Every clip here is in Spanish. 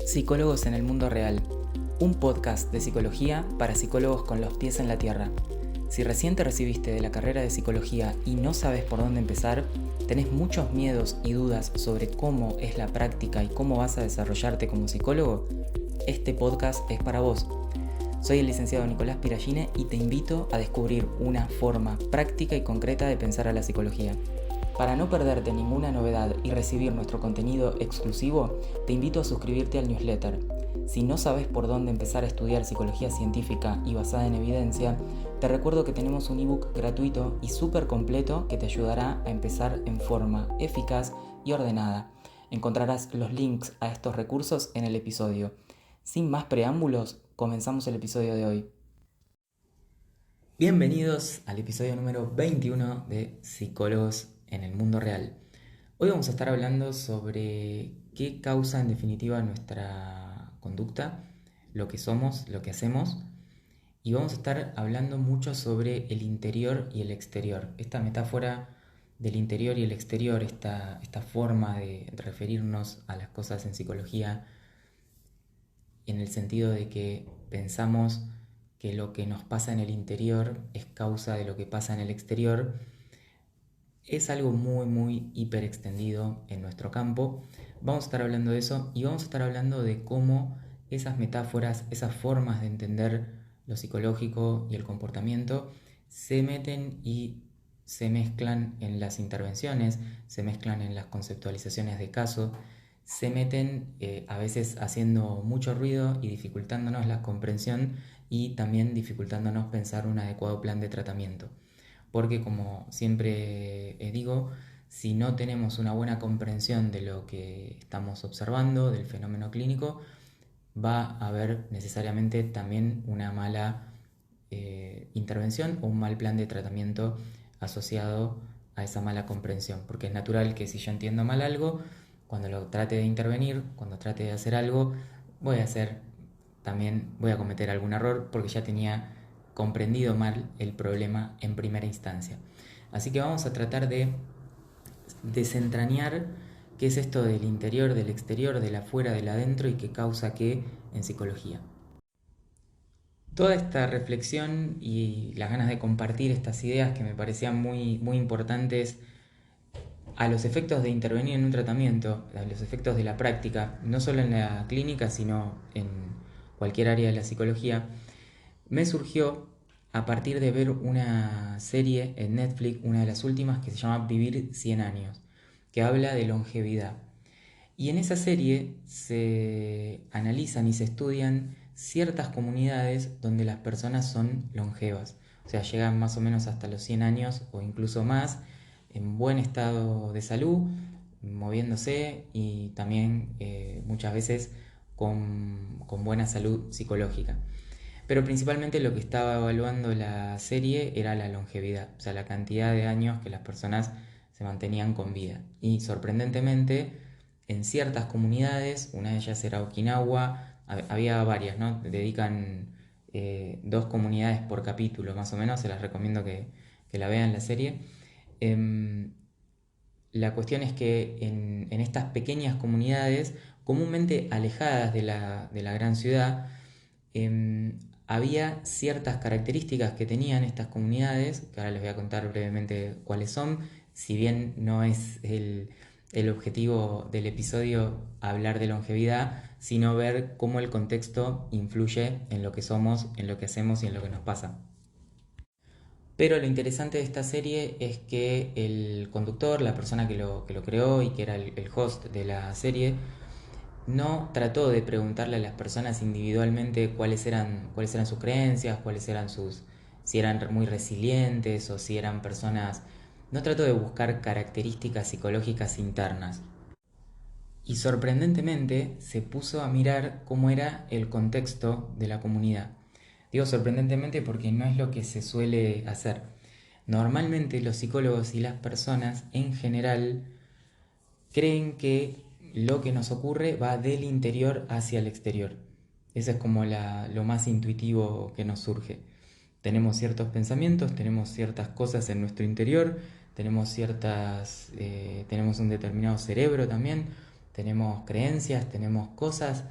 Psicólogos en el mundo real, un podcast de psicología para psicólogos con los pies en la tierra. Si recién te recibiste de la carrera de psicología y no sabes por dónde empezar, tenés muchos miedos y dudas sobre cómo es la práctica y cómo vas a desarrollarte como psicólogo, este podcast es para vos. Soy el licenciado Nicolás Piragine y te invito a descubrir una forma práctica y concreta de pensar a la psicología. Para no perderte ninguna novedad y recibir nuestro contenido exclusivo, te invito a suscribirte al newsletter. Si no sabes por dónde empezar a estudiar psicología científica y basada en evidencia, te recuerdo que tenemos un ebook gratuito y súper completo que te ayudará a empezar en forma eficaz y ordenada. Encontrarás los links a estos recursos en el episodio. Sin más preámbulos, comenzamos el episodio de hoy. Bienvenidos al episodio número 21 de Psicólogos en el mundo real. Hoy vamos a estar hablando sobre qué causa en definitiva nuestra conducta, lo que somos, lo que hacemos, y vamos a estar hablando mucho sobre el interior y el exterior. Esta metáfora del interior y el exterior, esta forma de referirnos a las cosas en psicología, en el sentido de que pensamos que lo que nos pasa en el interior es causa de lo que pasa en el exterior, es algo muy hiper extendido en nuestro campo. Vamos a estar hablando de eso y vamos a estar hablando de cómo esas metáforas, esas formas de entender lo psicológico y el comportamiento se meten y se mezclan en las intervenciones, se mezclan en las conceptualizaciones de caso, se meten a veces haciendo mucho ruido y dificultándonos la comprensión y también dificultándonos pensar un adecuado plan de tratamiento. Porque, como siempre digo, si no tenemos una buena comprensión de lo que estamos observando, del fenómeno clínico, va a haber necesariamente también una mala intervención o un mal plan de tratamiento asociado a esa mala comprensión. Porque es natural que si yo entiendo mal algo, cuando lo trate de intervenir, cuando trate de hacer algo, voy a cometer algún error porque ya tenía comprendido mal el problema en primera instancia. Así que vamos a tratar de desentrañar qué es esto del interior, del exterior, del afuera, del adentro y qué causa qué en psicología. Toda esta reflexión y las ganas de compartir estas ideas que me parecían muy importantes a los efectos de intervenir en un tratamiento, a los efectos de la práctica, no solo en la clínica, sino en cualquier área de la psicología, me surgió a partir de ver una serie en Netflix, una de las últimas, que se llama Vivir 100 años, que habla de longevidad. Y en esa serie se analizan y se estudian ciertas comunidades donde las personas son longevas, o sea, llegan más o menos hasta los 100 años o incluso más, en buen estado de salud, moviéndose y también muchas veces con buena salud psicológica. Pero principalmente lo que estaba evaluando la serie era la longevidad, o sea, la cantidad de años que las personas se mantenían con vida. Y sorprendentemente, en ciertas comunidades, una de ellas era Okinawa, había varias, ¿no? Dedican 2 comunidades por capítulo, más o menos, se las recomiendo que la vean la serie. La cuestión es que en estas pequeñas comunidades, comúnmente alejadas de la gran ciudad, había ciertas características que tenían estas comunidades, que ahora les voy a contar brevemente cuáles son, si bien no es el objetivo del episodio hablar de longevidad, sino ver cómo el contexto influye en lo que somos, en lo que hacemos y en lo que nos pasa. Pero lo interesante de esta serie es que el conductor, la persona que lo creó y que era el host de la serie, no trató de preguntarle a las personas individualmente cuáles eran sus creencias, si eran muy resilientes o si eran personas. No trató de buscar características psicológicas internas. Y sorprendentemente se puso a mirar cómo era el contexto de la comunidad. Digo sorprendentemente porque no es lo que se suele hacer. Normalmente los psicólogos y las personas en general creen que lo que nos ocurre va del interior hacia el exterior. Eso es como lo más intuitivo que nos surge. Tenemos ciertos pensamientos, tenemos ciertas cosas en nuestro interior, tenemos un determinado cerebro también, tenemos creencias, tenemos cosas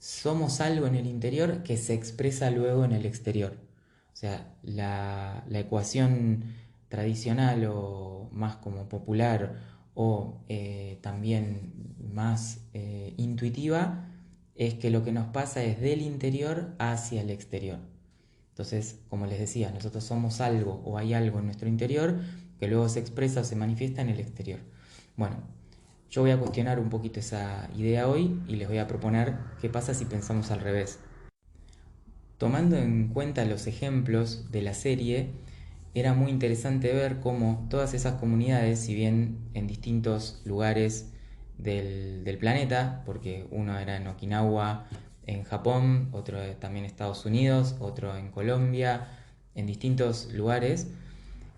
somos algo en el interior que se expresa luego en el exterior. O sea, la ecuación tradicional o más como popular o también más intuitiva es que lo que nos pasa es del interior hacia el exterior. Entonces, como les decía, nosotros somos algo o hay algo en nuestro interior que luego se expresa o se manifiesta en el exterior. Bueno, yo voy a cuestionar un poquito esa idea hoy y les voy a proponer qué pasa si pensamos al revés. Tomando en cuenta los ejemplos de la serie, era muy interesante ver cómo todas esas comunidades, si bien en distintos lugares del planeta, porque uno era en Okinawa, en Japón, otro también en Estados Unidos, otro en Colombia, en distintos lugares,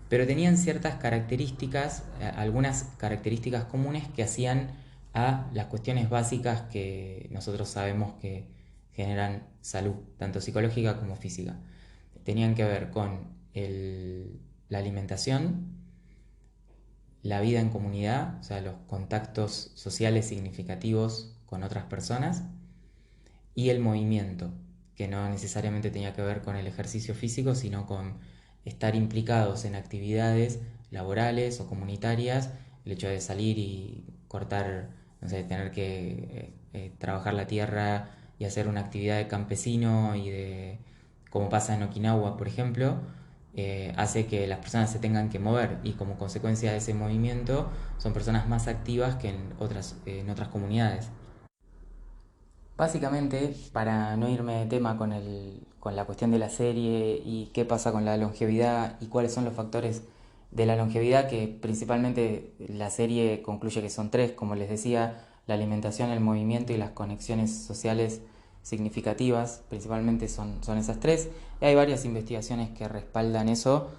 pero tenían ciertas características, algunas características comunes que hacían a las cuestiones básicas que nosotros sabemos que generan salud, tanto psicológica como física. Tenían que ver con la alimentación, la vida en comunidad, o sea, los contactos sociales significativos con otras personas, y el movimiento, que no necesariamente tenía que ver con el ejercicio físico, sino con estar implicados en actividades laborales o comunitarias, el hecho de salir y cortar, no sé, tener que trabajar la tierra y hacer una actividad de campesino y de, como pasa en Okinawa, por ejemplo, hace que las personas se tengan que mover y como consecuencia de ese movimiento son personas más activas que en otras comunidades. Básicamente, para no irme de tema con la cuestión de la serie y qué pasa con la longevidad y cuáles son los factores de la longevidad, que principalmente la serie concluye que son tres, como les decía, la alimentación, el movimiento y las conexiones sociales significativas, principalmente son esas tres. Y hay varias investigaciones que respaldan eso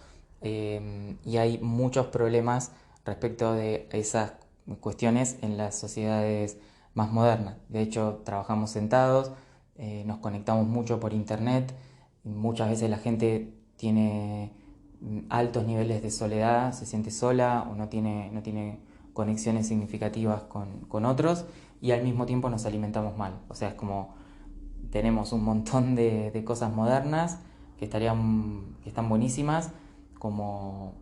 y hay muchos problemas respecto de esas cuestiones en las sociedades más moderna. De hecho, trabajamos sentados, nos conectamos mucho por internet, muchas veces la gente tiene altos niveles de soledad, se siente sola o no tiene conexiones significativas con otros y al mismo tiempo nos alimentamos mal. O sea, es como tenemos un montón de cosas modernas que están buenísimas, como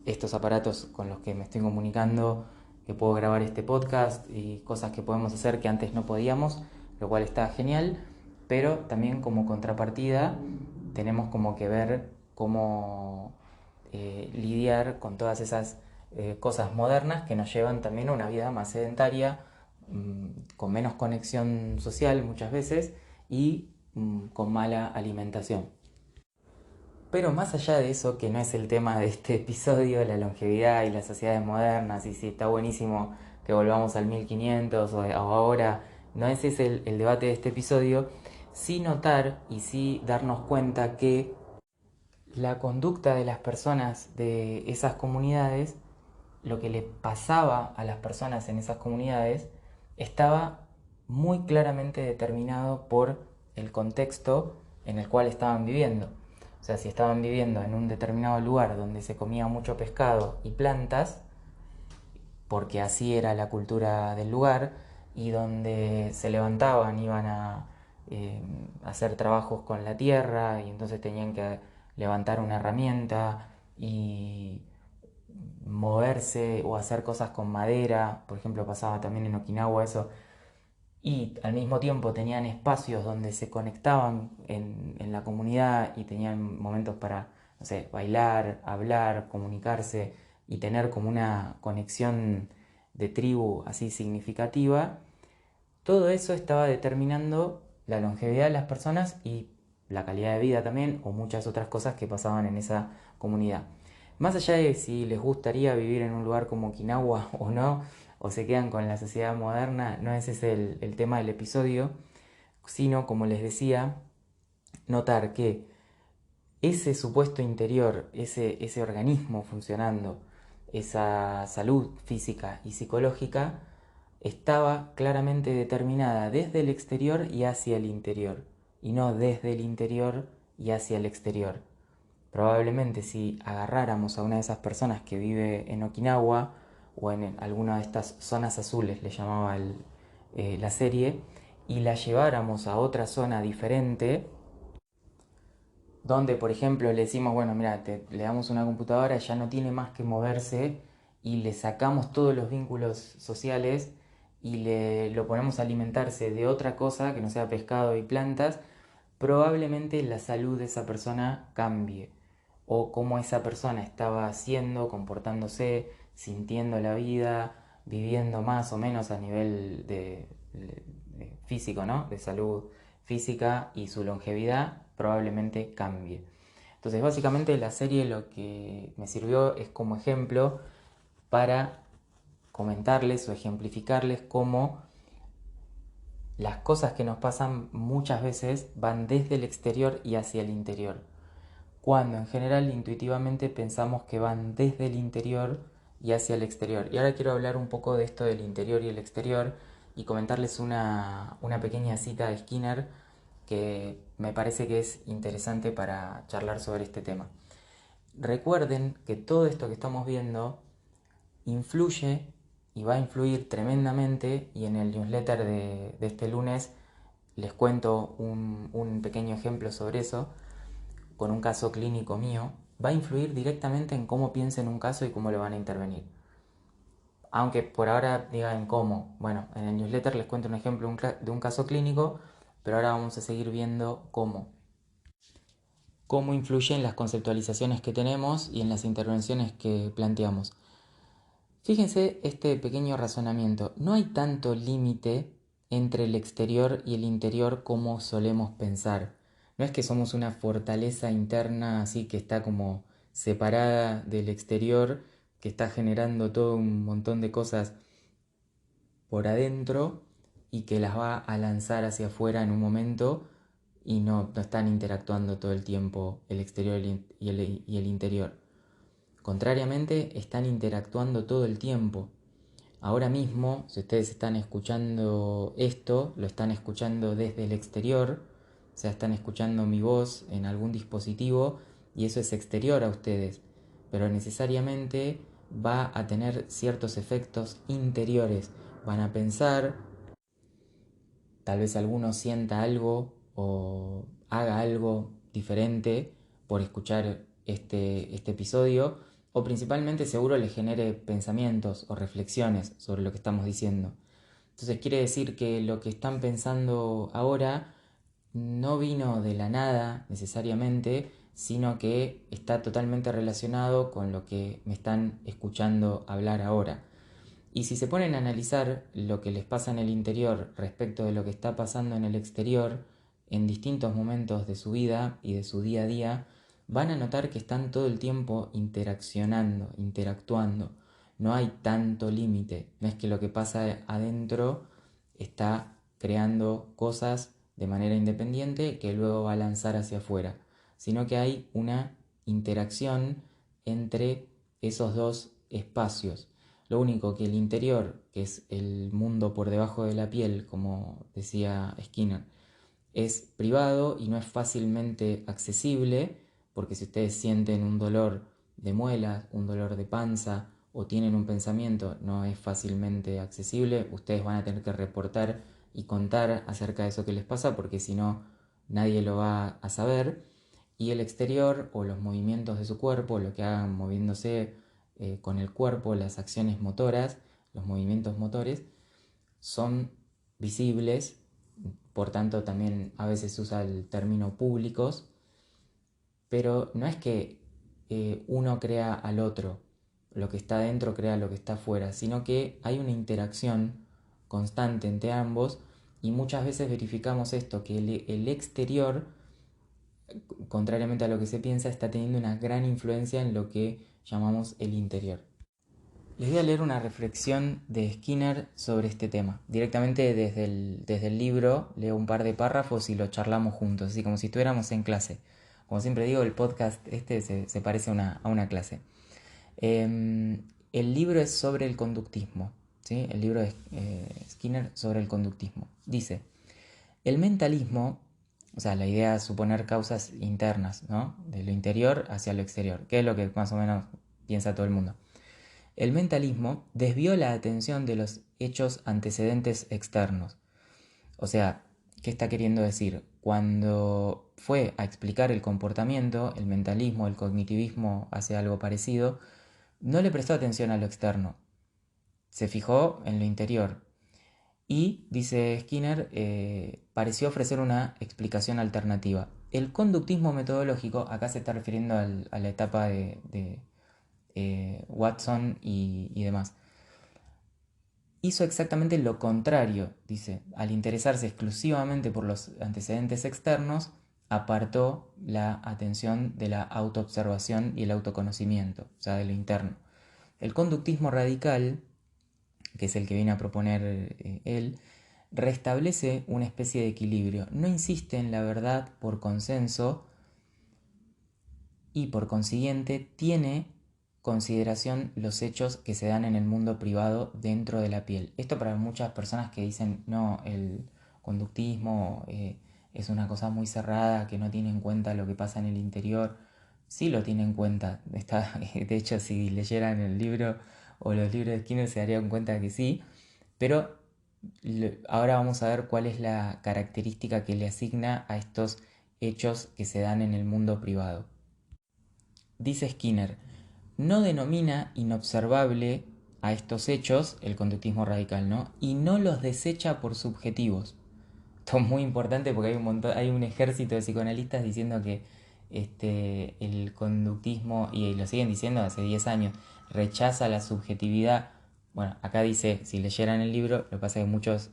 estos aparatos con los que me estoy comunicando, que puedo grabar este podcast y cosas que podemos hacer que antes no podíamos, lo cual está genial, pero también como contrapartida tenemos como que ver cómo lidiar con todas esas cosas modernas que nos llevan también a una vida más sedentaria, con menos conexión social muchas veces y con mala alimentación. Pero más allá de eso, que no es el tema de este episodio, la longevidad y las sociedades modernas, y si está buenísimo que volvamos al 1500 o ahora, no ese es el debate de este episodio, sí notar y sí darnos cuenta que la conducta de las personas de esas comunidades, lo que le pasaba a las personas en esas comunidades, estaba muy claramente determinado por el contexto en el cual estaban viviendo. O sea, si estaban viviendo en un determinado lugar donde se comía mucho pescado y plantas, porque así era la cultura del lugar, y donde se levantaban, iban a hacer trabajos con la tierra, y entonces tenían que levantar una herramienta y moverse o hacer cosas con madera, por ejemplo pasaba también en Okinawa eso, y al mismo tiempo tenían espacios donde se conectaban en la comunidad y tenían momentos para, no sé, bailar, hablar, comunicarse y tener como una conexión de tribu así significativa. Todo eso estaba determinando la longevidad de las personas y la calidad de vida también, o muchas otras cosas que pasaban en esa comunidad. Más allá de si les gustaría vivir en un lugar como Okinawa o no, o se quedan con la sociedad moderna, no ese es el tema del episodio, sino, como les decía, notar que ese supuesto interior, ese organismo funcionando, esa salud física y psicológica, estaba claramente determinada desde el exterior y hacia el interior, y no desde el interior y hacia el exterior. Probablemente si agarráramos a una de esas personas que vive en Okinawa o en alguna de estas zonas azules, le llamaba la serie, y la lleváramos a otra zona diferente, donde por ejemplo le decimos, bueno, mira, le damos una computadora, ya no tiene más que moverse y le sacamos todos los vínculos sociales y lo ponemos a alimentarse de otra cosa que no sea pescado y plantas, probablemente la salud de esa persona cambie o cómo esa persona estaba haciendo, comportándose, sintiendo la vida, viviendo más o menos a nivel de físico, ¿no? De salud física y su longevidad probablemente cambie. Entonces, básicamente la serie lo que me sirvió es como ejemplo para comentarles o ejemplificarles cómo las cosas que nos pasan muchas veces van desde el exterior y hacia el interior, cuando en general intuitivamente pensamos que van desde el interior y hacia el exterior. Y ahora quiero hablar un poco de esto del interior y el exterior y comentarles una pequeña cita de Skinner que me parece que es interesante para charlar sobre este tema. Recuerden que todo esto que estamos viendo influye y va a influir tremendamente, y en el newsletter de este lunes les cuento un pequeño ejemplo sobre eso, con un caso clínico mío, va a influir directamente en cómo piensen un caso y cómo lo van a intervenir. Aunque por ahora digan cómo. Bueno, en el newsletter les cuento un ejemplo de un caso clínico, pero ahora vamos a seguir viendo cómo influyen las conceptualizaciones que tenemos y en las intervenciones que planteamos. Fíjense este pequeño razonamiento. No hay tanto límite entre el exterior y el interior como solemos pensar. No es que somos una fortaleza interna así que está como separada del exterior, que está generando todo un montón de cosas por adentro y que las va a lanzar hacia afuera en un momento y no están interactuando todo el tiempo el exterior y el interior. Contrariamente, están interactuando todo el tiempo. Ahora mismo, si ustedes están escuchando esto, lo están escuchando desde el exterior, o sea, están escuchando mi voz en algún dispositivo y eso es exterior a ustedes, pero necesariamente va a tener ciertos efectos interiores. Van a pensar, tal vez alguno sienta algo o haga algo diferente por escuchar este episodio, o principalmente seguro le genere pensamientos o reflexiones sobre lo que estamos diciendo. Entonces quiere decir que lo que están pensando ahora no vino de la nada necesariamente, sino que está totalmente relacionado con lo que me están escuchando hablar ahora. Y si se ponen a analizar lo que les pasa en el interior respecto de lo que está pasando en el exterior, en distintos momentos de su vida y de su día a día, van a notar que están todo el tiempo interaccionando, interactuando. No hay tanto límite. No es que lo que pasa adentro está creando cosas de manera independiente que luego va a lanzar hacia afuera, sino que hay una interacción entre esos dos espacios. Lo único que el interior, que es el mundo por debajo de la piel, como decía Skinner, es privado y no es fácilmente accesible, porque si ustedes sienten un dolor de muelas, un dolor de panza o tienen un pensamiento, no es fácilmente accesible, ustedes van a tener que reportar y contar acerca de eso que les pasa, porque si no, nadie lo va a saber. Y el exterior o los movimientos de su cuerpo, lo que hagan moviéndose con el cuerpo, las acciones motoras, los movimientos motores, son visibles, por tanto también a veces se usa el término públicos, pero no es que uno crea al otro, lo que está dentro crea lo que está afuera, sino que hay una interacción constante entre ambos y muchas veces verificamos esto, que el exterior, contrariamente a lo que se piensa, está teniendo una gran influencia en lo que llamamos el interior. Les voy a leer una reflexión de Skinner sobre este tema. Directamente desde el libro leo un par de párrafos y lo charlamos juntos, así como si estuviéramos en clase. Como siempre digo, el podcast este se parece a una clase. El libro es sobre el conductismo, ¿sí? El libro de Skinner sobre el conductismo. Dice, el mentalismo, o sea, la idea es suponer causas internas, ¿no? De lo interior hacia lo exterior, que es lo que más o menos piensa todo el mundo. El mentalismo desvió la atención de los hechos antecedentes externos. O sea, ¿qué está queriendo decir? Cuando fue a explicar el comportamiento, el mentalismo, el cognitivismo hace algo parecido, no le prestó atención a lo externo, se fijó en lo interior. Y, dice Skinner, pareció ofrecer una explicación alternativa. El conductismo metodológico, acá se está refiriendo a la etapa de Watson y demás, hizo exactamente lo contrario, dice, al interesarse exclusivamente por los antecedentes externos, apartó la atención de la autoobservación y el autoconocimiento, o sea, de lo interno. El conductismo radical, que es el que viene a proponer él, restablece una especie de equilibrio, no insiste en la verdad por consenso y por consiguiente tiene consideración los hechos que se dan en el mundo privado dentro de la piel. Esto para muchas personas que dicen, no, el conductismo es una cosa muy cerrada, que no tiene en cuenta lo que pasa en el interior. Sí lo tiene en cuenta. Está, de hecho, si leyeran el libro o los libros de Skinner se darían cuenta que sí. Pero ahora vamos a ver cuál es la característica que le asigna a estos hechos que se dan en el mundo privado. Dice Skinner, no denomina inobservable a estos hechos, el conductismo radical, ¿no? Y no los desecha por subjetivos. Esto es muy importante porque hay un ejército de psicoanalistas diciendo que el conductismo, y lo siguen diciendo hace 10 años, rechaza la subjetividad. Bueno, acá dice, si leyeran el libro, lo que pasa es que muchos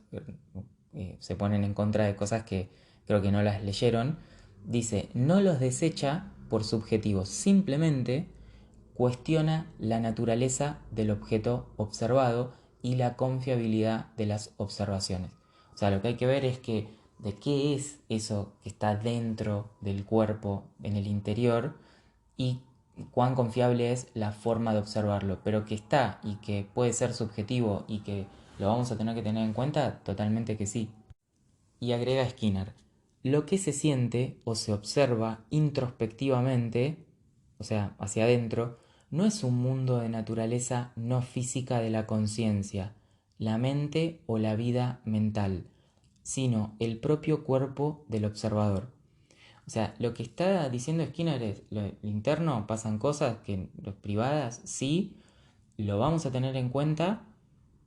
se ponen en contra de cosas que creo que no las leyeron. Dice, no los desecha por subjetivos, simplemente cuestiona la naturaleza del objeto observado y la confiabilidad de las observaciones. O sea, lo que hay que ver es que de qué es eso que está dentro del cuerpo, en el interior, y cuán confiable es la forma de observarlo. Pero que está y que puede ser subjetivo y que lo vamos a tener que tener en cuenta, totalmente que sí. Y agrega Skinner, lo que se siente o se observa introspectivamente, o sea, hacia adentro, no es un mundo de naturaleza no física de la conciencia, la mente o la vida mental, sino el propio cuerpo del observador. O sea, lo que está diciendo Skinner es, lo interno pasan cosas que los privadas sí, lo vamos a tener en cuenta,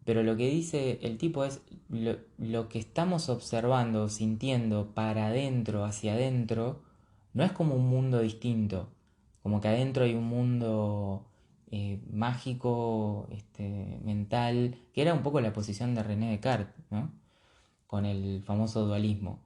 pero lo que dice el tipo es lo que estamos observando, sintiendo para adentro, hacia adentro, no es como un mundo distinto, como que adentro hay un mundo mágico, mental, que era un poco la posición de René Descartes, ¿no? Con el famoso dualismo,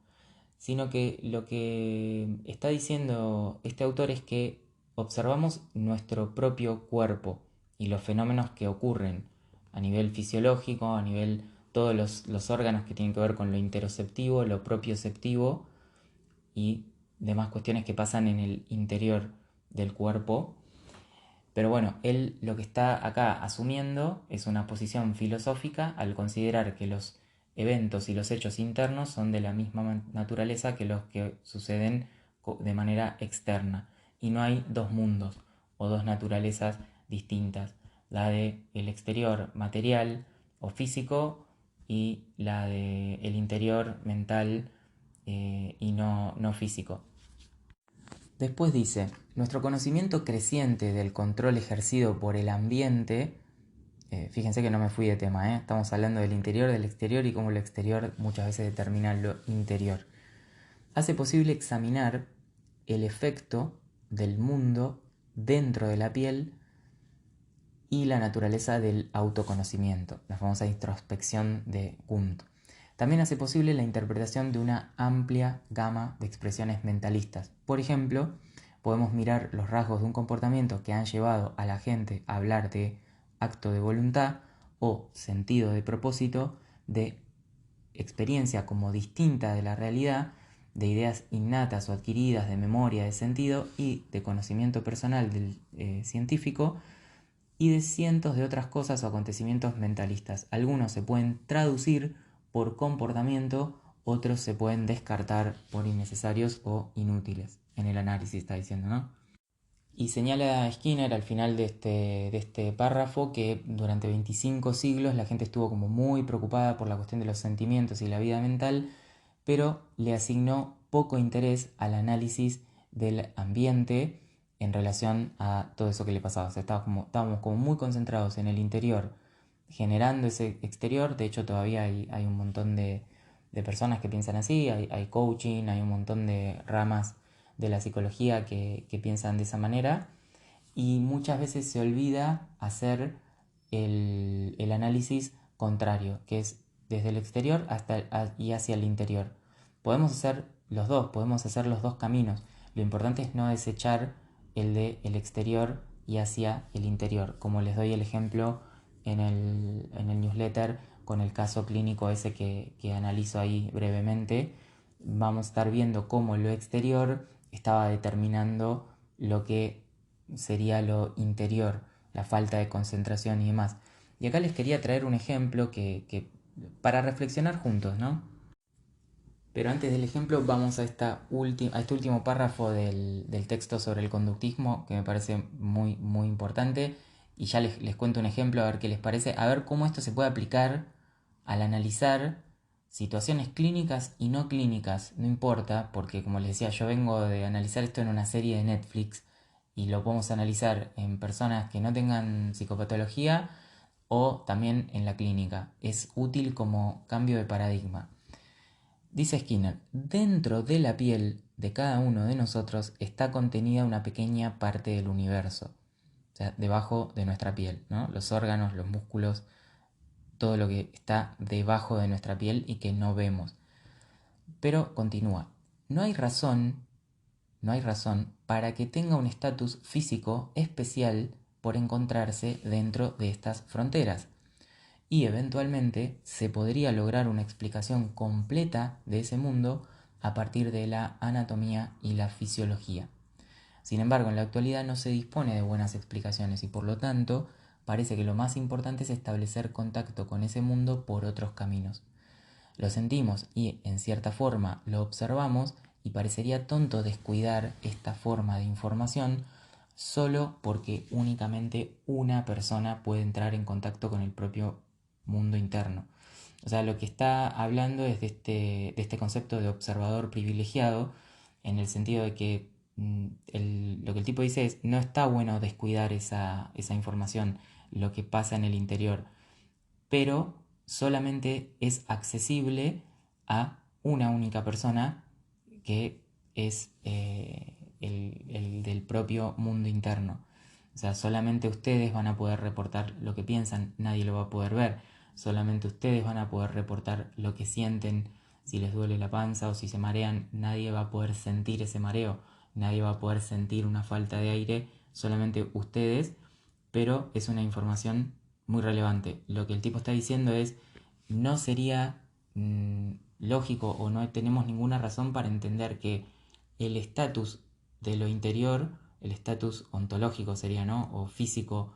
sino que lo que está diciendo este autor es que observamos nuestro propio cuerpo y los fenómenos que ocurren a nivel fisiológico, a nivel todos los órganos que tienen que ver con lo interoceptivo, lo propioceptivo y demás cuestiones que pasan en el interior del cuerpo. Pero bueno, él lo que está acá asumiendo es una posición filosófica al considerar que los eventos y los hechos internos son de la misma naturaleza que los que suceden de manera externa. Y no hay dos mundos o dos naturalezas distintas. La de el exterior material o físico y la de el interior mental y no físico. Después dice, nuestro conocimiento creciente del control ejercido por el ambiente, fíjense que no me fui de tema, estamos hablando del interior, del exterior y cómo lo exterior muchas veces determina lo interior, hace posible examinar el efecto del mundo dentro de la piel y la naturaleza del autoconocimiento, la famosa introspección de Wundt. También hace posible la interpretación de una amplia gama de expresiones mentalistas. Por ejemplo, podemos mirar los rasgos de un comportamiento que han llevado a la gente a hablar de acto de voluntad o sentido de propósito, de experiencia como distinta de la realidad, de ideas innatas o adquiridas, de memoria, de sentido y de conocimiento personal del científico, y de cientos de otras cosas o acontecimientos mentalistas. Algunos se pueden traducir por comportamiento, otros se pueden descartar por innecesarios o inútiles. En el análisis está diciendo, ¿no? Y señala Skinner al final de este párrafo que durante 25 siglos la gente estuvo como muy preocupada por la cuestión de los sentimientos y la vida mental, pero le asignó poco interés al análisis del ambiente en relación a todo eso que le pasaba. O sea, estábamos como muy concentrados en el interior, generando ese exterior. De hecho, todavía hay un montón de personas que piensan así, hay coaching, hay un montón de ramas de la psicología que piensan de esa manera, y muchas veces se olvida hacer el análisis contrario, que es desde el exterior y hacia el interior. Podemos hacer los dos, podemos hacer los dos caminos. Lo importante es no desechar el de el exterior y hacia el interior, como les doy el ejemplo en el newsletter con el caso clínico ese que analizo ahí brevemente. Vamos a estar viendo cómo lo exterior estaba determinando lo que sería lo interior, la falta de concentración y demás. Y acá les quería traer un ejemplo para reflexionar juntos, ¿no? Pero antes del ejemplo vamos a este último párrafo del texto sobre el conductismo, que me parece muy, muy importante. Y ya les cuento un ejemplo a ver qué les parece, a ver cómo esto se puede aplicar al analizar situaciones clínicas y no clínicas. No importa, porque como les decía, yo vengo de analizar esto en una serie de Netflix y lo podemos analizar en personas que no tengan psicopatología o también en la clínica. Es útil como cambio de paradigma. Dice Skinner, dentro de la piel de cada uno de nosotros está contenida una pequeña parte del universo, o sea, debajo de nuestra piel, ¿no? Los órganos, los músculos, todo lo que está debajo de nuestra piel y que no vemos. Pero continúa, no hay razón, no hay razón para que tenga un estatus físico especial por encontrarse dentro de estas fronteras. Y eventualmente se podría lograr una explicación completa de ese mundo a partir de la anatomía y la fisiología. Sin embargo, en la actualidad no se dispone de buenas explicaciones y por lo tanto parece que lo más importante es establecer contacto con ese mundo por otros caminos. Lo sentimos y, en cierta forma, lo observamos y parecería tonto descuidar esta forma de información solo porque únicamente una persona puede entrar en contacto con el propio mundo interno. O sea, lo que está hablando es de este concepto de observador privilegiado, en el sentido de que lo que el tipo dice es, no está bueno descuidar esa información, lo que pasa en el interior, pero solamente es accesible a una única persona, que es el del propio mundo interno. O sea, solamente ustedes van a poder reportar lo que piensan, nadie lo va a poder ver. Solamente ustedes van a poder reportar lo que sienten, si les duele la panza o si se marean, nadie va a poder sentir ese mareo, nadie va a poder sentir una falta de aire, solamente ustedes, pero es una información muy relevante. Lo que el tipo está diciendo es, no sería lógico o no tenemos ninguna razón para entender que el estatus de lo interior, el estatus ontológico sería, ¿no? O físico,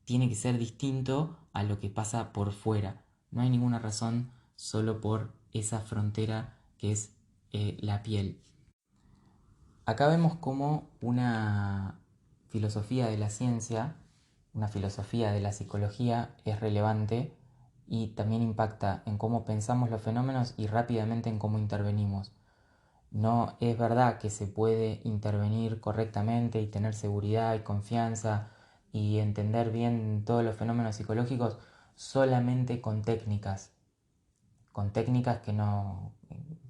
tiene que ser distinto a lo que pasa por fuera. No hay ninguna razón solo por esa frontera que es la piel. Acá vemos como una filosofía de la ciencia, una filosofía de la psicología es relevante y también impacta en cómo pensamos los fenómenos y rápidamente en cómo intervenimos. No es verdad que se puede intervenir correctamente y tener seguridad y confianza y entender bien todos los fenómenos psicológicos solamente con técnicas que no,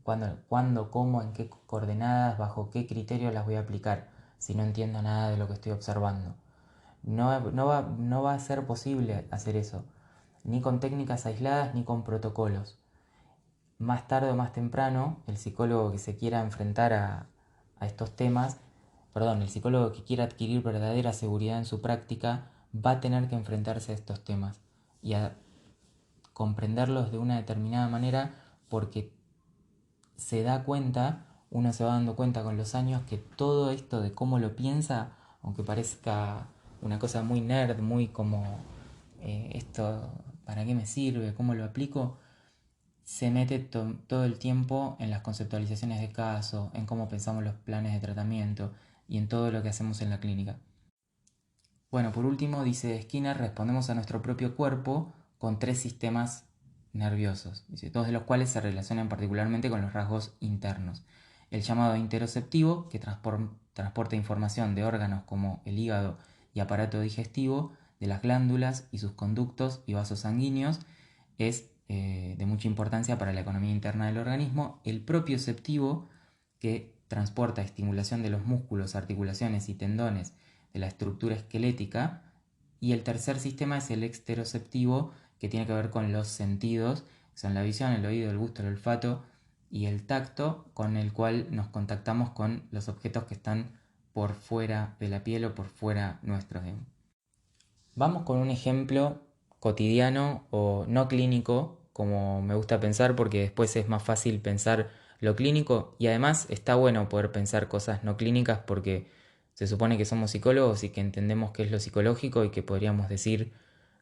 cuándo, cómo, en qué coordenadas, bajo qué criterios las voy a aplicar, si no entiendo nada de lo que estoy observando. No va a ser posible hacer eso, ni con técnicas aisladas ni con protocolos. Más tarde o más temprano, el psicólogo que se quiera enfrentar a estos temas, perdón, el psicólogo que quiera adquirir verdadera seguridad en su práctica, va a tener que enfrentarse a estos temas y a comprenderlos de una determinada manera, porque uno se va dando cuenta con los años que todo esto de cómo lo piensa, aunque parezca una cosa muy nerd, muy como esto, ¿para qué me sirve? ¿Cómo lo aplico? Se mete todo el tiempo en las conceptualizaciones de caso, en cómo pensamos los planes de tratamiento y en todo lo que hacemos en la clínica. Bueno, por último, dice Skinner, respondemos a nuestro propio cuerpo con tres sistemas nerviosos, dice, dos de los cuales se relacionan particularmente con los rasgos internos. El llamado interoceptivo, que transporta información de órganos como el hígado y aparato digestivo, de las glándulas y sus conductos y vasos sanguíneos, es de mucha importancia para la economía interna del organismo. El propioceptivo, que transporta estimulación de los músculos, articulaciones y tendones de la estructura esquelética. Y el tercer sistema es el exteroceptivo, que tiene que ver con los sentidos, que son la visión, el oído, el gusto, el olfato y el tacto, con el cual nos contactamos con los objetos que están por fuera de la piel o por fuera nuestros. Vamos con un ejemplo cotidiano o no clínico, como me gusta pensar, porque después es más fácil pensar lo clínico y además está bueno poder pensar cosas no clínicas porque se supone que somos psicólogos y que entendemos qué es lo psicológico y que podríamos decir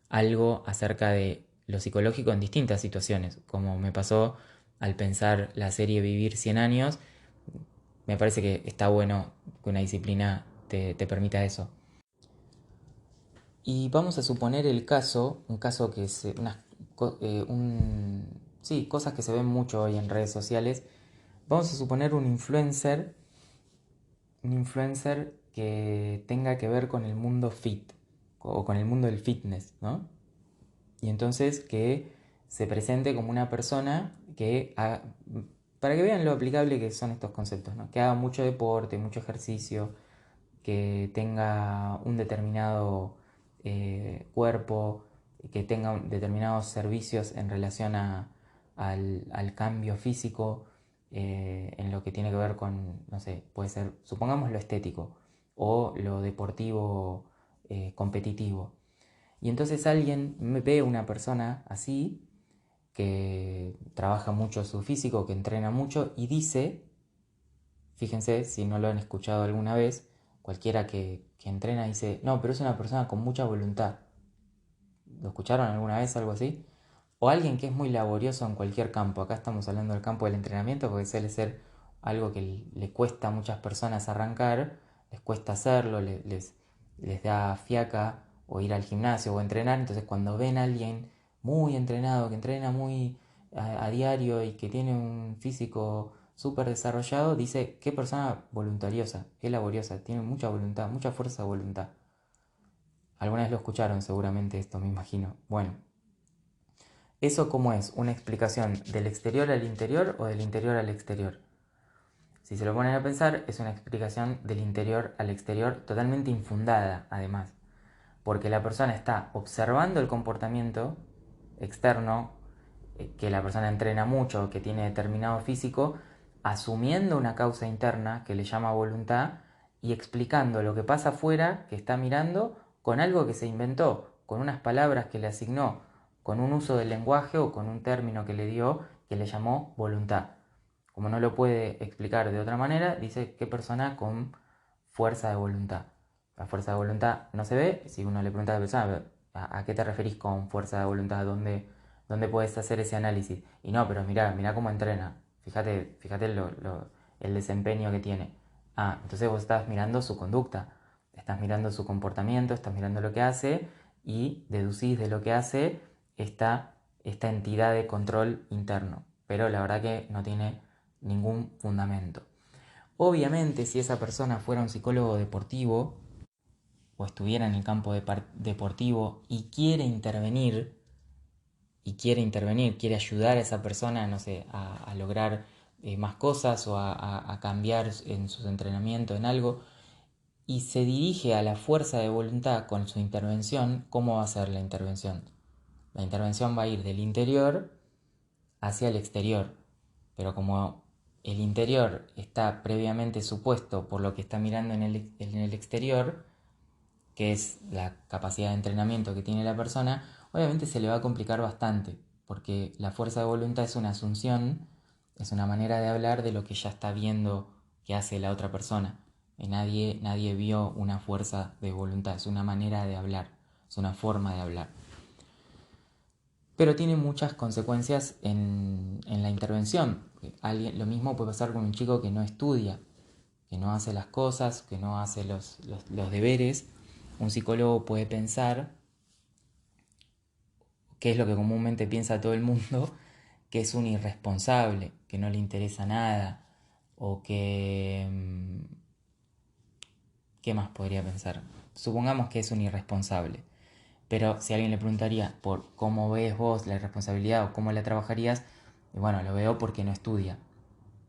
algo acerca de lo psicológico en distintas situaciones, como me pasó al pensar la serie Vivir 100 años. Me parece que está bueno que una disciplina te permita eso. Y vamos a suponer un caso que es sí, cosas que se ven mucho hoy en redes sociales. Vamos a suponer un influencer que tenga que ver con el mundo fit o con el mundo del fitness, ¿no? Y entonces que se presente como una persona que haga, para que vean lo aplicable que son estos conceptos, ¿no? Que haga mucho deporte, mucho ejercicio, que tenga un determinado cuerpo, que tenga determinados servicios en relación al cambio físico, en lo que tiene que ver con, no sé, puede ser, supongamos lo estético o lo deportivo competitivo. Y entonces alguien ve una persona así, que trabaja mucho su físico, que entrena mucho y dice, fíjense si no lo han escuchado alguna vez, cualquiera que entrena dice, no, pero es una persona con mucha voluntad. ¿Lo escucharon alguna vez algo así? O alguien que es muy laborioso en cualquier campo. Acá estamos hablando del campo del entrenamiento porque suele ser algo que le cuesta a muchas personas arrancar, les cuesta hacerlo, les da fiaca o ir al gimnasio o entrenar. Entonces cuando ven a alguien muy entrenado, que entrena muy a diario y que tiene un físico súper desarrollado, dice, qué persona voluntariosa, qué laboriosa, tiene mucha voluntad, mucha fuerza de voluntad. Alguna vez lo escucharon seguramente esto, me imagino. Bueno, ¿eso cómo es? ¿Una explicación del exterior al interior o del interior al exterior? Si se lo ponen a pensar, es una explicación del interior al exterior totalmente infundada, además, porque la persona está observando el comportamiento externo, que la persona entrena mucho, que tiene determinado físico, asumiendo una causa interna que le llama voluntad y explicando lo que pasa afuera, que está mirando, con algo que se inventó, con unas palabras que le asignó, con un uso del lenguaje o con un término que le dio que le llamó voluntad. Como no lo puede explicar de otra manera, dice qué persona con fuerza de voluntad. La fuerza de voluntad no se ve. Si uno le pregunta a la persona, ¿a qué te referís con fuerza de voluntad? ¿Dónde puedes hacer ese análisis? Y no, pero mirá cómo entrena. Fíjate el desempeño que tiene. Ah, entonces vos estás mirando su conducta, estás mirando su comportamiento, estás mirando lo que hace y deducís de lo que hace esta entidad de control interno. Pero la verdad que no tiene ningún fundamento. Obviamente, si esa persona fuera un psicólogo deportivo o estuviera en el campo deportivo quiere ayudar a esa persona, no sé, a lograr más cosas o a cambiar en sus entrenamientos en algo, y se dirige a la fuerza de voluntad con su intervención, ¿cómo va a ser la intervención? La intervención va a ir del interior hacia el exterior, pero como el interior está previamente supuesto por lo que está mirando en el exterior, que es la capacidad de entrenamiento que tiene la persona, obviamente se le va a complicar bastante, porque la fuerza de voluntad es una asunción, es una manera de hablar de lo que ya está viendo que hace la otra persona. Nadie vio una fuerza de voluntad, es una manera de hablar, es una forma de hablar. Pero tiene muchas consecuencias en la intervención. Lo mismo puede pasar con un chico que no estudia, que no hace las cosas, que no hace los deberes. Un psicólogo puede pensar que es lo que comúnmente piensa todo el mundo, que es un irresponsable, que no le interesa nada, o que... ¿Qué más podría pensar? Supongamos que es un irresponsable, pero si alguien le preguntaría por cómo ves vos la irresponsabilidad o cómo la trabajarías, y bueno, lo veo porque no estudia.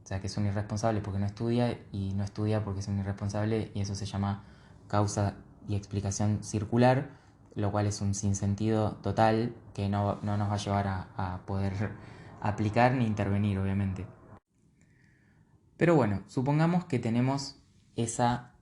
O sea, que es un irresponsable porque no estudia y no estudia porque es un irresponsable, y eso se llama causa y explicación circular, lo cual es un sinsentido total que no nos va a llevar a poder aplicar ni intervenir, obviamente. Pero bueno, supongamos que tenemos esa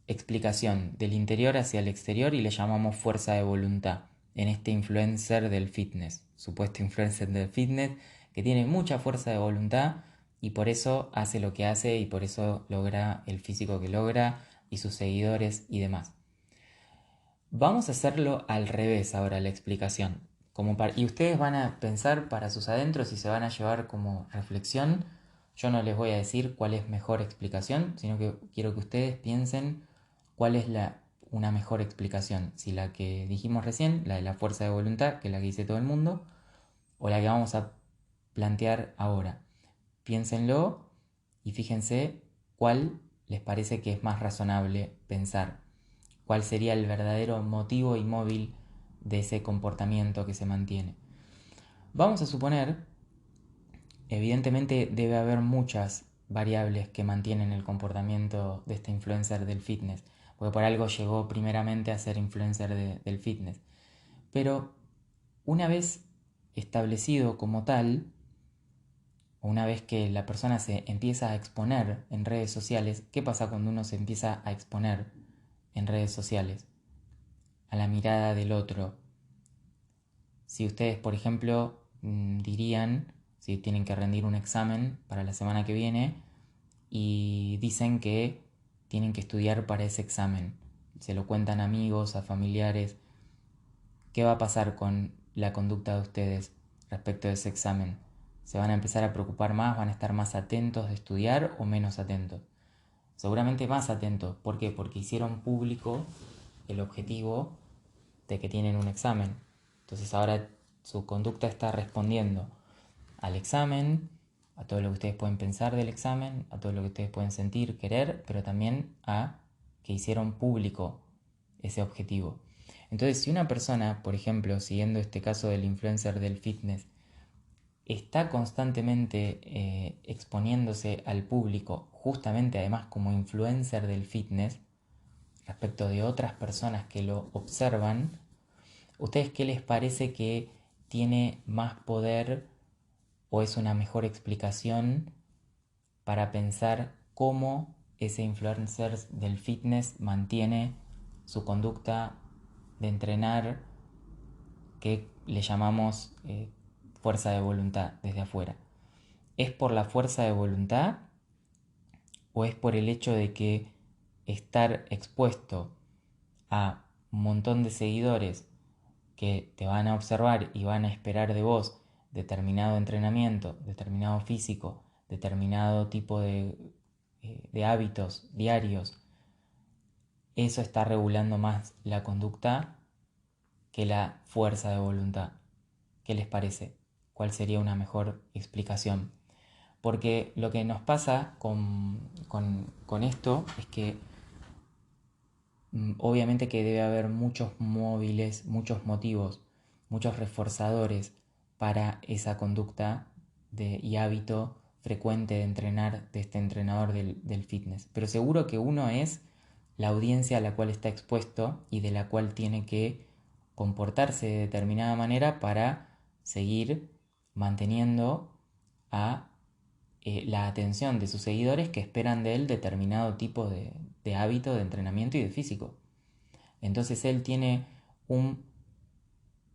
explicación del interior hacia el exterior y le llamamos fuerza de voluntad en este influencer del fitness, supuesto influencer del fitness que tiene mucha fuerza de voluntad y por eso hace lo que hace y por eso logra el físico que logra y sus seguidores y demás. Vamos a hacerlo al revés ahora la explicación. Y ustedes van a pensar para sus adentros y se van a llevar como reflexión. Yo no les voy a decir cuál es mejor explicación, sino que quiero que ustedes piensen cuál es una mejor explicación. Si la que dijimos recién, la de la fuerza de voluntad, que es la que dice todo el mundo, o la que vamos a plantear ahora. Piénsenlo y fíjense cuál les parece que es más razonable pensar. Cuál sería el verdadero motivo y móvil de ese comportamiento que se mantiene. Vamos a suponer, evidentemente debe haber muchas variables que mantienen el comportamiento de este influencer del fitness, porque por algo llegó primeramente a ser influencer del fitness. Pero una vez establecido como tal, o una vez que la persona se empieza a exponer en redes sociales, ¿qué pasa cuando uno se empieza a exponer en redes sociales? A la mirada del otro. Si ustedes, por ejemplo, dirían, si tienen que rendir un examen para la semana que viene y dicen que tienen que estudiar para ese examen, se lo cuentan a amigos, a familiares, ¿qué va a pasar con la conducta de ustedes respecto de ese examen? ¿Se van a empezar a preocupar más? ¿Van a estar más atentos de estudiar o menos atentos? Seguramente más atentos. ¿Por qué? Porque hicieron público el objetivo de que tienen un examen. Entonces ahora su conducta está respondiendo al examen, a todo lo que ustedes pueden pensar del examen, a todo lo que ustedes pueden sentir, querer, pero también a que hicieron público ese objetivo. Entonces, si una persona, por ejemplo, siguiendo este caso del influencer del fitness, está constantemente exponiéndose al público, justamente además como influencer del fitness, respecto de otras personas que lo observan, ¿ustedes qué les parece que tiene más poder o es una mejor explicación para pensar cómo ese influencer del fitness mantiene su conducta de entrenar que le llamamos fuerza de voluntad desde afuera? ¿Es por la fuerza de voluntad o es por el hecho de que estar expuesto a un montón de seguidores que te van a observar y van a esperar de vos determinado entrenamiento, determinado físico, determinado tipo de hábitos diarios, eso está regulando más la conducta que la fuerza de voluntad? ¿Qué les parece? ¿Cuál sería una mejor explicación? Porque lo que nos pasa con esto es que obviamente que debe haber muchos móviles, muchos motivos, muchos reforzadores para esa conducta y hábito frecuente de entrenar de este entrenador del fitness. Pero seguro que uno es la audiencia a la cual está expuesto y de la cual tiene que comportarse de determinada manera para seguir manteniendo a la atención de sus seguidores que esperan de él determinado tipo de hábito de entrenamiento y de físico. Entonces él tiene un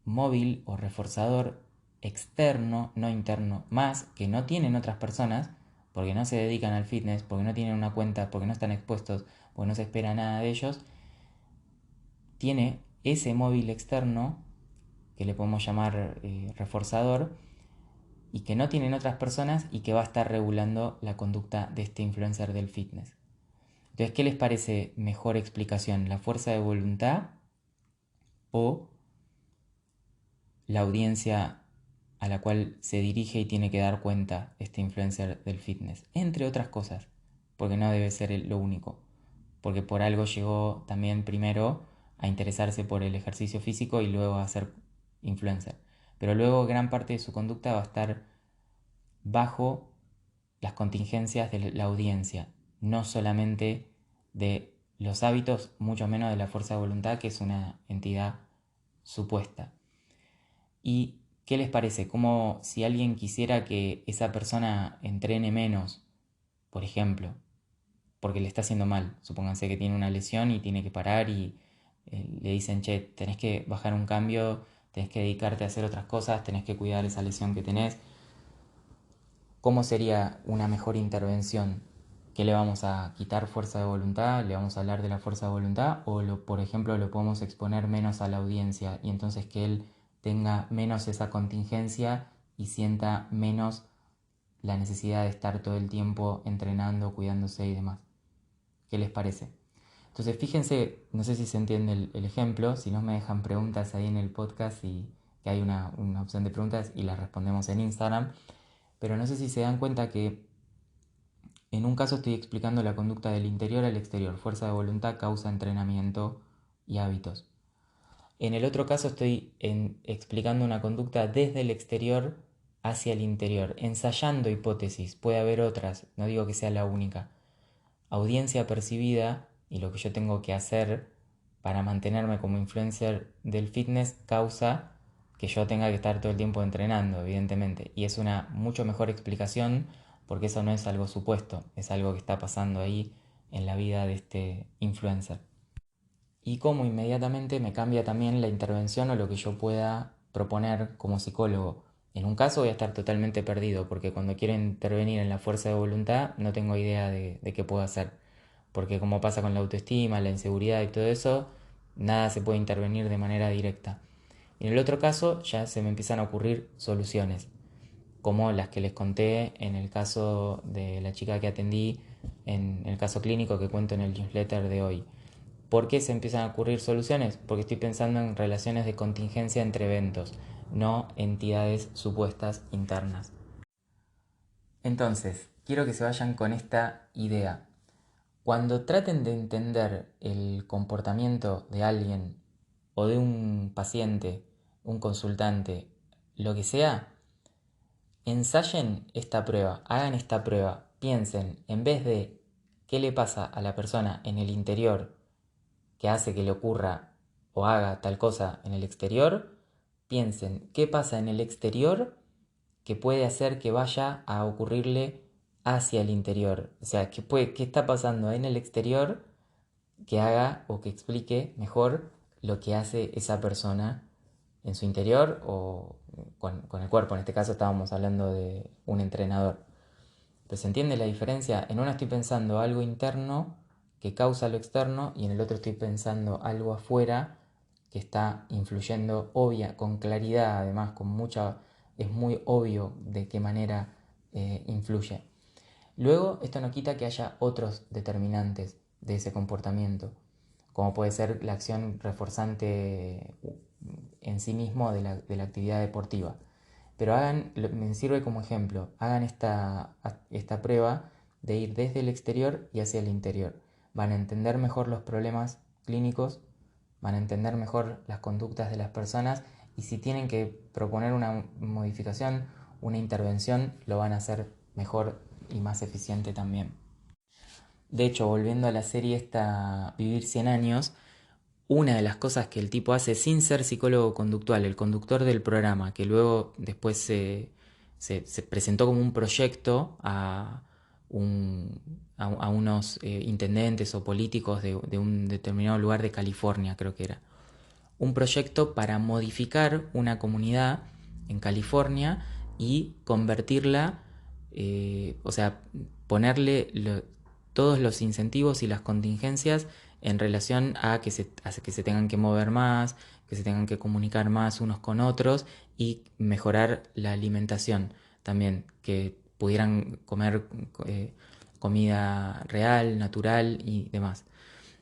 móvil o reforzador externo, no interno, más que no tienen otras personas porque no se dedican al fitness, porque no tienen una cuenta, porque no están expuestos, porque no se espera nada de ellos. Tiene ese móvil externo que le podemos llamar reforzador y que no tienen otras personas y que va a estar regulando la conducta de este influencer del fitness. Entonces, ¿qué les parece mejor explicación? ¿La fuerza de voluntad o la audiencia a la cual se dirige y tiene que dar cuenta este influencer del fitness, entre otras cosas, porque no debe ser lo único, porque por algo llegó también primero a interesarse por el ejercicio físico y luego a ser influencer. Pero luego gran parte de su conducta va a estar bajo las contingencias de la audiencia, no solamente de los hábitos, mucho menos de la fuerza de voluntad, que es una entidad supuesta. ¿Y qué les parece? Como si alguien quisiera que esa persona entrene menos, por ejemplo, porque le está haciendo mal. Supónganse que tiene una lesión y tiene que parar y le dicen, che, tenés que bajar un cambio, tenés que dedicarte a hacer otras cosas, tenés que cuidar esa lesión que tenés. ¿Cómo sería una mejor intervención? ¿Que le vamos a quitar fuerza de voluntad? ¿Le vamos a hablar de la fuerza de voluntad? ¿O, por ejemplo, lo podemos exponer menos a la audiencia y entonces que él tenga menos esa contingencia y sienta menos la necesidad de estar todo el tiempo entrenando, cuidándose y demás? ¿Qué les parece? Entonces fíjense, no sé si se entiende el ejemplo, si no me dejan preguntas ahí en el podcast y que hay una opción de preguntas y las respondemos en Instagram. Pero no sé si se dan cuenta que en un caso estoy explicando la conducta del interior al exterior, fuerza de voluntad, causa, entrenamiento y hábitos. En el otro caso estoy explicando una conducta desde el exterior hacia el interior, ensayando hipótesis, puede haber otras, no digo que sea la única. Audiencia percibida y lo que yo tengo que hacer para mantenerme como influencer del fitness causa que yo tenga que estar todo el tiempo entrenando, evidentemente. Y es una mucho mejor explicación porque eso no es algo supuesto, es algo que está pasando ahí en la vida de este influencer. Y cómo inmediatamente me cambia también la intervención o lo que yo pueda proponer como psicólogo. En un caso voy a estar totalmente perdido porque cuando quiero intervenir en la fuerza de voluntad no tengo idea de qué puedo hacer. Porque como pasa con la autoestima, la inseguridad y todo eso, nada se puede intervenir de manera directa. Y en el otro caso ya se me empiezan a ocurrir soluciones, como las que les conté en el caso de la chica que atendí, en el caso clínico que cuento en el newsletter de hoy. ¿Por qué se empiezan a ocurrir soluciones? Porque estoy pensando en relaciones de contingencia entre eventos, no entidades supuestas internas. Entonces, quiero que se vayan con esta idea. Cuando traten de entender el comportamiento de alguien o de un paciente, un consultante, lo que sea, ensayen esta prueba, hagan esta prueba, piensen, en vez de qué le pasa a la persona en el interior que hace que le ocurra o haga tal cosa en el exterior, piensen qué pasa en el exterior que puede hacer que vaya a ocurrirle hacia el interior. O sea, qué está pasando en el exterior que haga o que explique mejor lo que hace esa persona en su interior o con el cuerpo. En este caso estábamos hablando de un entrenador. Pero se entiende la diferencia. En uno estoy pensando algo interno que causa lo externo y en el otro estoy pensando algo afuera que está influyendo con claridad, además con mucha, es muy obvio de qué manera influye. Luego, esto no quita que haya otros determinantes de ese comportamiento, como puede ser la acción reforzante en sí mismo de la actividad deportiva. Pero me sirve como ejemplo, hagan esta prueba de ir desde el exterior y hacia el interior. Van a entender mejor los problemas clínicos, van a entender mejor las conductas de las personas y si tienen que proponer una modificación, una intervención, lo van a hacer mejor y más eficiente también. De hecho, volviendo a la serie esta Vivir 100 años, una de las cosas que el tipo hace sin ser psicólogo conductual, el conductor del programa, que luego después se presentó como un proyecto a unos intendentes o políticos de un determinado lugar de California, creo que era. Un proyecto para modificar una comunidad en California y convertirla, o sea, ponerle todos los incentivos y las contingencias en relación a que se tengan que mover más, que se tengan que comunicar más unos con otros y mejorar la alimentación también, que pudieran comer comida real, natural y demás.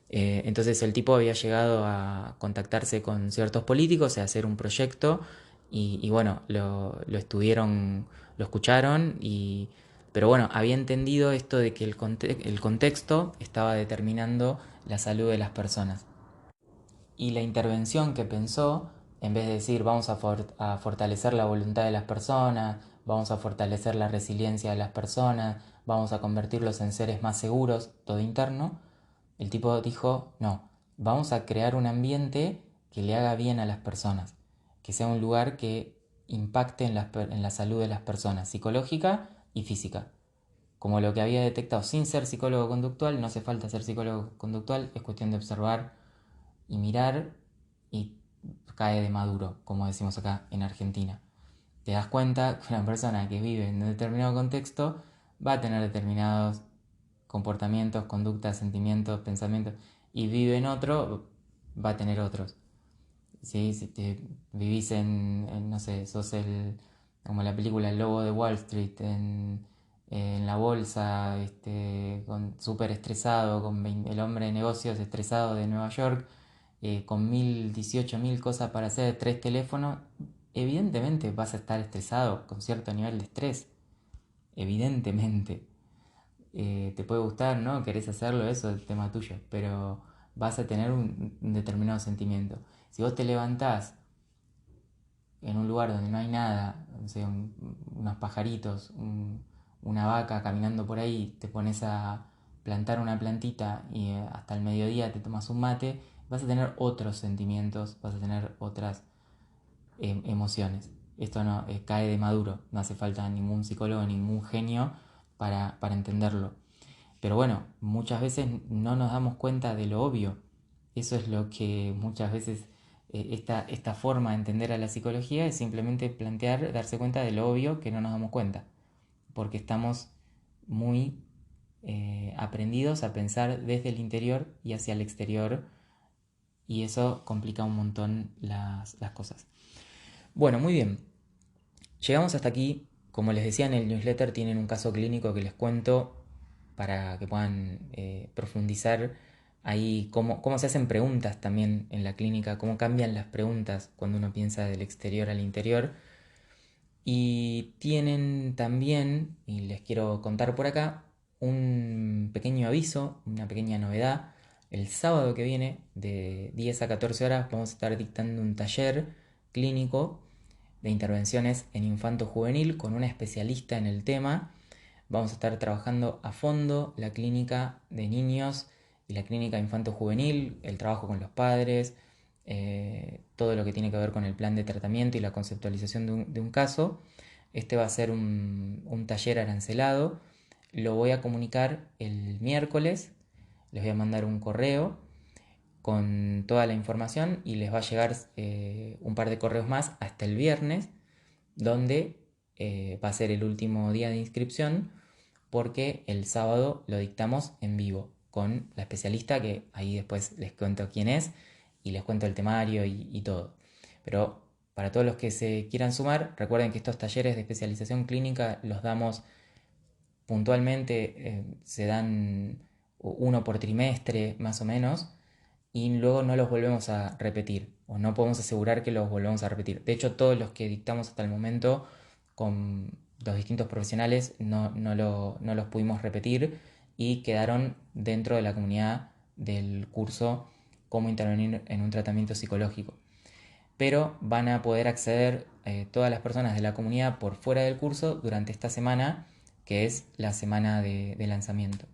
Entonces el tipo había llegado a contactarse con ciertos políticos y a hacer un proyecto y bueno, lo estuvieron, lo escucharon pero bueno, había entendido esto de que el contexto estaba determinando la salud de las personas. Y la intervención que pensó, en vez de decir vamos a fortalecer la voluntad de las personas, vamos a fortalecer la resiliencia de las personas, vamos a convertirlos en seres más seguros, todo interno, el tipo dijo, no, vamos a crear un ambiente que le haga bien a las personas, que sea un lugar que impacte en la salud de las personas, psicológica y física. Como lo que había detectado sin ser psicólogo conductual, no hace falta ser psicólogo conductual, es cuestión de observar y mirar y cae de maduro, como decimos acá en Argentina. Te das cuenta que una persona que vive en un determinado contexto va a tener determinados comportamientos, conductas, sentimientos, pensamientos, y vive en otro, va a tener otros. ¿Sí? Si te vivís no sé, sos como la película El Lobo de Wall Street, en la bolsa, súper estresado, el hombre de negocios estresado de Nueva York, con 18.000 cosas para hacer, tres teléfonos, evidentemente vas a estar estresado con cierto nivel de estrés, evidentemente. Te puede gustar, ¿no? Querés hacerlo, eso es el tema tuyo, pero vas a tener un determinado sentimiento. Si vos te levantás en un lugar donde no hay nada, no sé, unos pajaritos, una vaca caminando por ahí, te pones a plantar una plantita y hasta el mediodía te tomas un mate, vas a tener otros sentimientos, vas a tener otras emociones. Esto no cae de maduro, no hace falta ningún psicólogo, ningún genio para entenderlo. Pero bueno, muchas veces no nos damos cuenta de lo obvio. Eso es lo que muchas veces esta forma de entender a la psicología es simplemente plantear, darse cuenta de lo obvio que no nos damos cuenta. Porque estamos muy aprendidos a pensar desde el interior y hacia el exterior y eso complica un montón las cosas. Bueno, muy bien. Llegamos hasta aquí. Como les decía en el newsletter, tienen un caso clínico que les cuento para que puedan profundizar ahí cómo se hacen preguntas también en la clínica, cómo cambian las preguntas cuando uno piensa del exterior al interior. Y tienen también, y les quiero contar por acá, un pequeño aviso, una pequeña novedad. El sábado que viene, de 10 a 14 horas, vamos a estar dictando un taller clínico de intervenciones en infanto juvenil con una especialista en el tema. Vamos a estar trabajando a fondo la clínica de niños y la clínica infanto juvenil, el trabajo con los padres, todo lo que tiene que ver con el plan de tratamiento y la conceptualización de un caso. Este va a ser un taller arancelado. Lo voy a comunicar el miércoles. Les voy a mandar un correo con toda la información y les va a llegar un par de correos más hasta el viernes, donde va a ser el último día de inscripción, porque el sábado lo dictamos en vivo con la especialista, que ahí después les cuento quién es y les cuento el temario y todo. Pero para todos los que se quieran sumar, recuerden que estos talleres de especialización clínica los damos puntualmente, se dan uno por trimestre más o menos, y luego no los volvemos a repetir, o no podemos asegurar que los volvamos a repetir. De hecho, todos los que dictamos hasta el momento con los distintos profesionales no los pudimos repetir y quedaron dentro de la comunidad del curso Cómo intervenir en un tratamiento psicológico. Pero van a poder acceder todas las personas de la comunidad por fuera del curso durante esta semana, que es la semana de lanzamiento.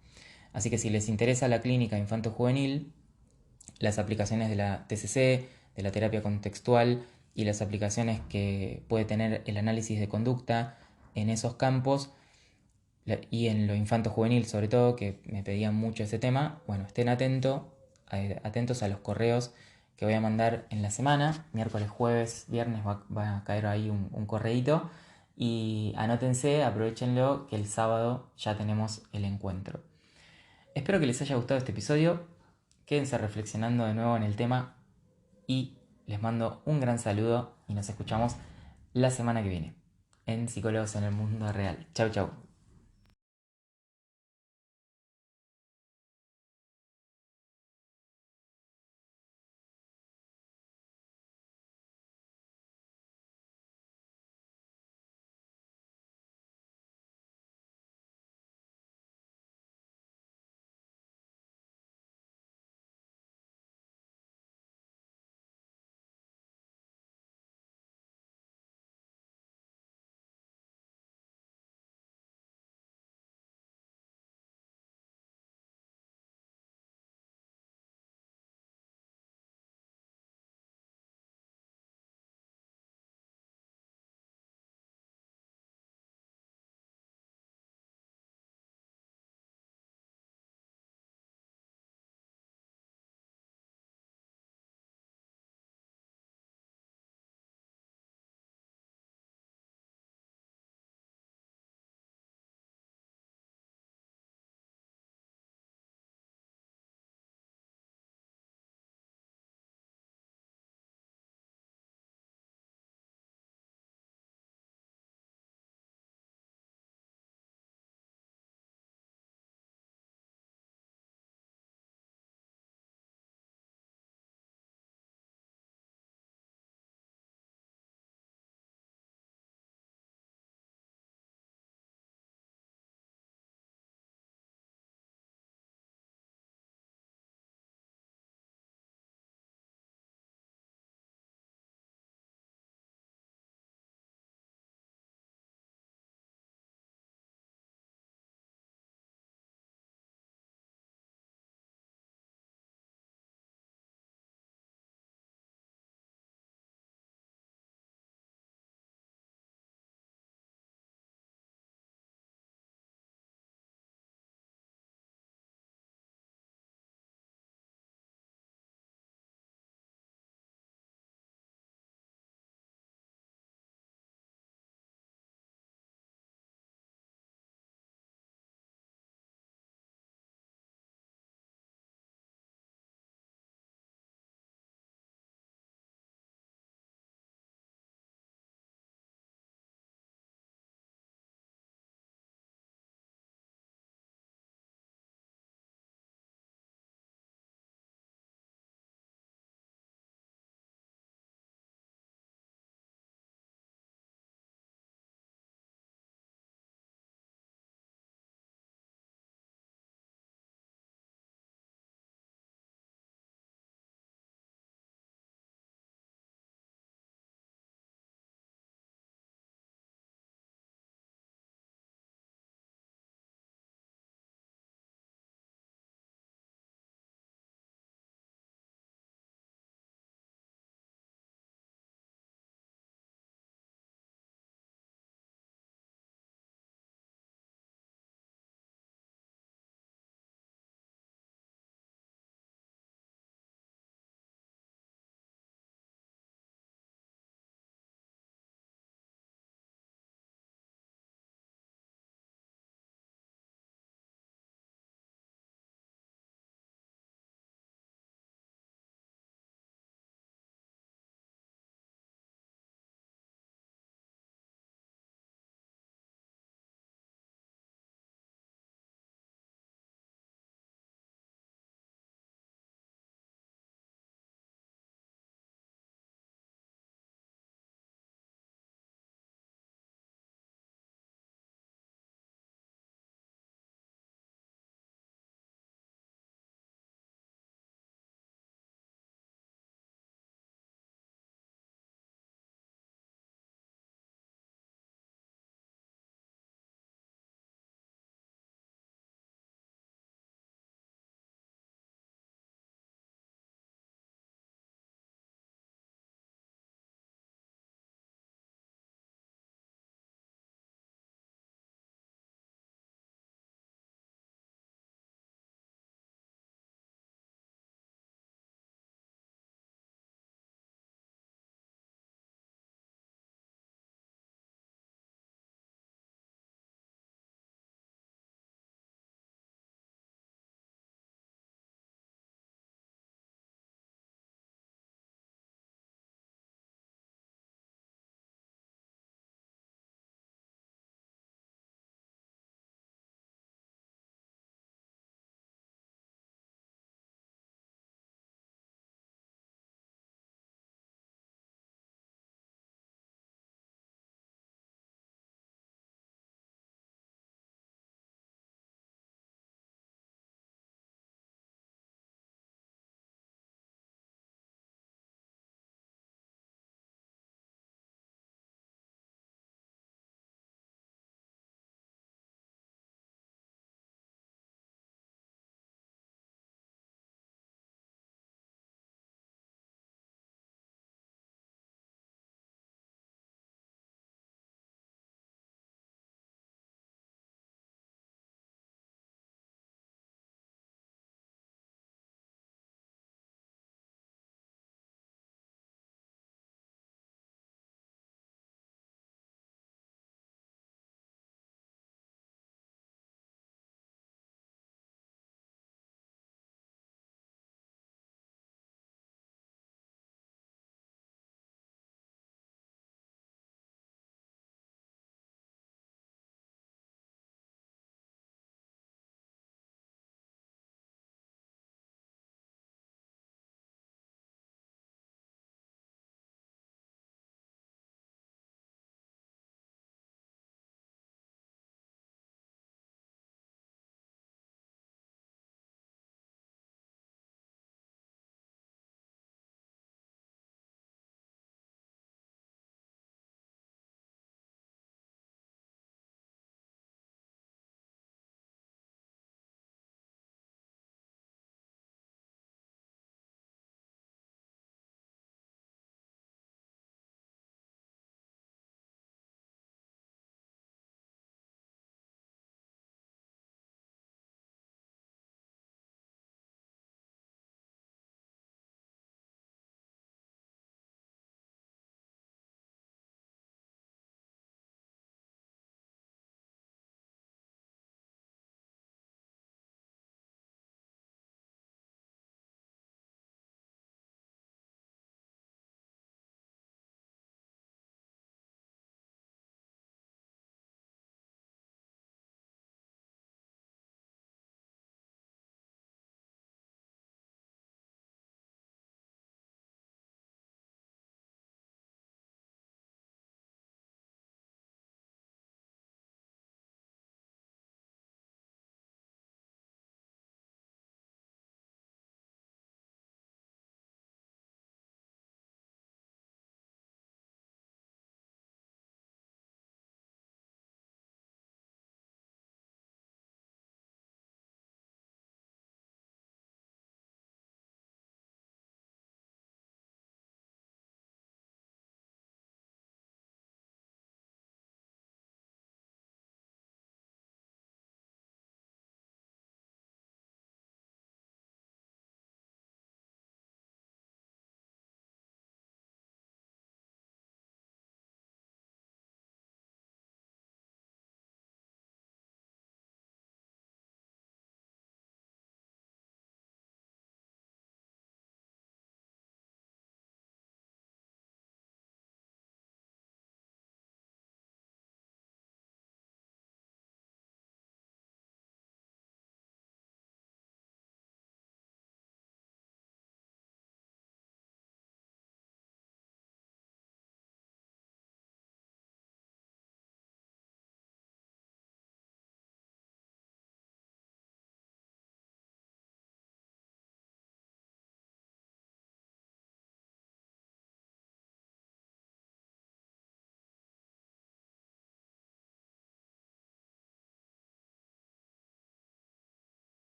Así que si les interesa la clínica infanto-juvenil, las aplicaciones de la TCC, de la terapia contextual y las aplicaciones que puede tener el análisis de conducta en esos campos y en lo infanto-juvenil sobre todo, que me pedían mucho ese tema, bueno, estén atentos a los correos que voy a mandar en la semana, miércoles, jueves, viernes va a caer ahí un correíto y anótense, aprovechenlo que el sábado ya tenemos el encuentro. Espero que les haya gustado este episodio, quédense reflexionando de nuevo en el tema y les mando un gran saludo y nos escuchamos la semana que viene en Psicólogos en el Mundo Real. Chau, chau.